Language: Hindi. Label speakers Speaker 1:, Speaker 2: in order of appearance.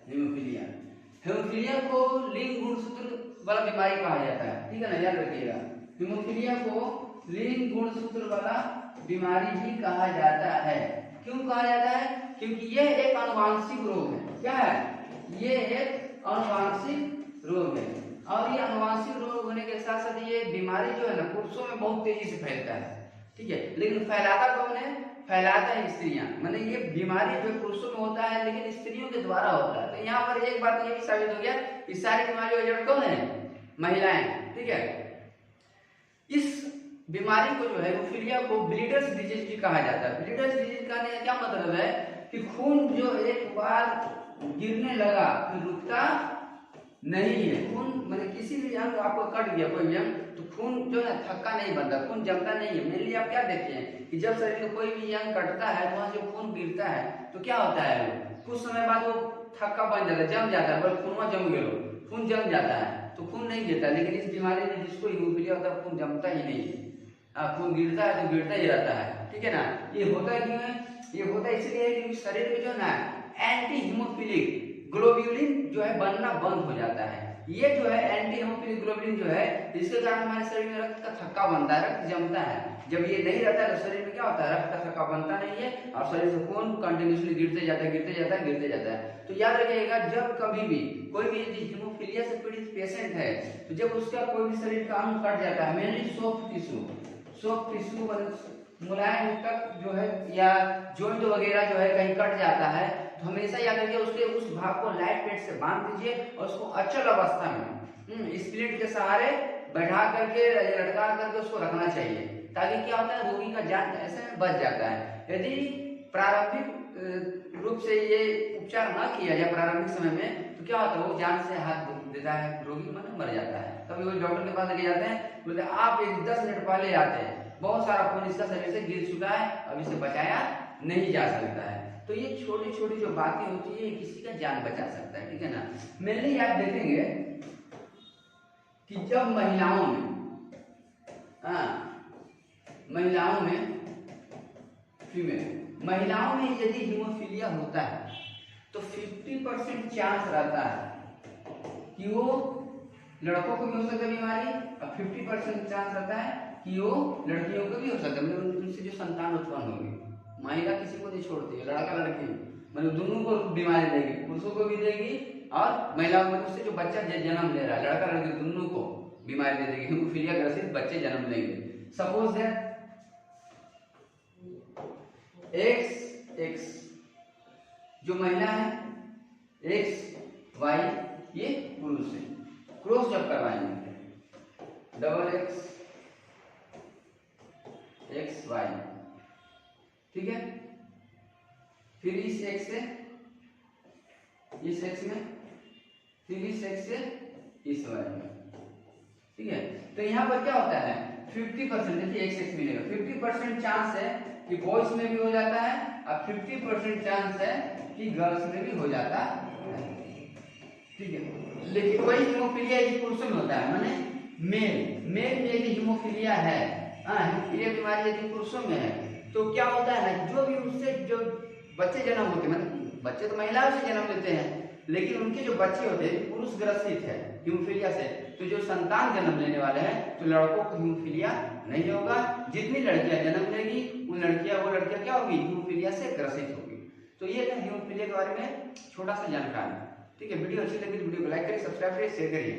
Speaker 1: हीमोफीलिया। हीमोफीलिया को लिंग गुणसूत्र वाला बीमारी कहा जाता है, ठीक है ना, याद रखिएगा। हीमोफीलिया को लिंग गुणसूत्र वाला बीमारी भी कहा जाता है। क्यों कहा जाता है? क्योंकि यह एक आनुवांशिक रोग है। क्या है? ये एक आनुवांशिक रोग है, और ये आनुवांशिक रोग होने के साथ साथ ये बीमारी जो है ना पुरुषों में बहुत तेजी से फैलता है, ठीक है, लेकिन फैलाता कौन है? फैलाता है स्त्रियां। मतलब ये बीमारी जो पुरुषों में होता है लेकिन स्त्रियों के द्वारा होता है। तो यहाँ पर एक बात ये भी साबित हो गया कि सारी बीमारियों का जड़ कौन है? महिलाएं, ठीक है। इस बीमारी को जो है हीमोफीलिया को ब्लीडर्स डिजीज भी कहा जाता है। ब्लीडर्स डिजीज का क्या मतलब है कि खून जो एक बार गिरने लगा फिर रुकता नहीं है। खून मतलब किसी भी अंग आपको कट गया कोई भी अंग, तो खून जो है थक्का नहीं बनता, खून जमता नहीं है। मेनली आप क्या देखते हैं कि जब शरीर में कोई भी अंग कटता है तो वहाँ जो खून गिरता है तो क्या होता है, कुछ समय बाद वो थक्का बन जाता है, जम जाता है, बस खून जम गया, खून जम जाता है तो खून नहीं गिरता। लेकिन इस बीमारी में जिसको हीमोफीलिया होता है खून जमता ही नहीं है, खून गिरता है तो गिरता ही रहता है, ठीक है ना। ये होता क्यों है? ये होता इसलिए है क्योंकि शरीर में जो है ना एंटी हीमोफिलिक ग्लोब्यूलिन जो है बनना बंद हो जाता है। ये जो है एंटी हीमोफिलिक ग्लोब्यूलिन जो है जिसके कारण हमारे शरीर में रक्त का थक्का बनता है, रक्त जमता है। जब ये नहीं रहता है तो शरीर में क्या होता है, रक्त का थक्का बनता नहीं है और शरीर से खून कंटिन्यूसली गिरते जाता है, गिरते जाता है, गिरते जाता है। तो याद रखिएगा, जब कभी भी कोई भी यदि हीमोफीलिया से पीड़ित पेशेंट है तो जब उसका कोई भी शरीर का अंग कट जाता है, मेनली सॉफ्ट टिश्यू मुलायम तक जो है या जॉइंट वगैरह जो है कहीं कट जाता है, तो हमेशा याद रखिए उसके उस भाग को लाइट वेट से बांध दीजिए और उसको अचल अवस्था में स्प्लिट के सहारे बैठा करके लटका करके उसको रखना चाहिए, ताकि क्या होता है रोगी का जान ऐसे में बच जाता है। यदि प्रारंभिक रूप से ये उपचार न किया जाए प्रारंभिक समय में तो क्या होता है वो जान से हाथ देता है, रोगी मर जाता है। तभी वो डॉक्टर के पास लेके जाते हैं, बोलते आप 10 मिनट पहले आते हैं, बहुत सारा खून इसका शरीर से गिर चुका है, अब इसे बचाया नहीं जा सकता है। तो ये छोटी छोटी जो बातें होती है किसी का जान बचा सकता है, ठीक है ना। मेनली आप देखेंगे कि जब महिलाओं में यदि हीमोफीलिया होता है तो 50% चांस रहता है कि वो लड़कों को भी हो सकता है बीमारी, और 50% चांस रहता है कि वो लड़कियों को भी हो सकता है, मतलब उनसे जो संतान उत्पन्न होगी। महिला किसी को नहीं छोड़ती है, लड़का लड़की मतलब दोनों को बीमारी देगी, पुरुषों को भी देगी और महिलाओं को, उससे जो बच्चा जन्म ले रहा है लड़का लड़की दोनों को बीमारी दे देगी, हीमोफीलिया ग्रसित बच्चे जन्म लेंगे। सपोज दैट एक्स जो महिला है, एक्स वाई ये पुरुष है, क्रॉस जब करवाएंगे डबल एक्स वाई, ठीक है। फिर इस एक्स से इस एक्स में, फिर इस एक्स से इस वाई में, ठीक है। तो यहाँ पर क्या होता है 50% देखिए एक्स मिलेगा, 50% चांस है कि बॉयज में भी हो जाता है और 50% चांस है कि गर्ल्स में भी हो जाता है, ठीक है। लेकिन वही हीमोफीलिया यदि पुरुषों में होता है, माने मेल में यदि हीमोफीलिया है, हीमोफीलिया बीमारी यदि पुरुषों में है तो क्या होता है ना, जो भी उससे जो बच्चे जन्म होते हैं, मतलब बच्चे तो महिलाओं से जन्म लेते हैं, लेकिन उनके जो बच्चे होते हैं पुरुष ग्रसित है हीमोफीलिया से, तो जो संतान जन्म लेने वाले हैं तो लड़कों को हीमोफीलिया नहीं होगा। जितनी लड़कियां जन्म लेगी वो लड़कियां क्या होगी, हीमोफीलिया से ग्रसित होगी। तो ये था हीमोफीलिया के बारे में छोटा सा जानकारी, ठीक है। वीडियो अच्छी लगी तो वीडियो को लाइक करिए, सब्सक्राइब करिए, शेयर करिए।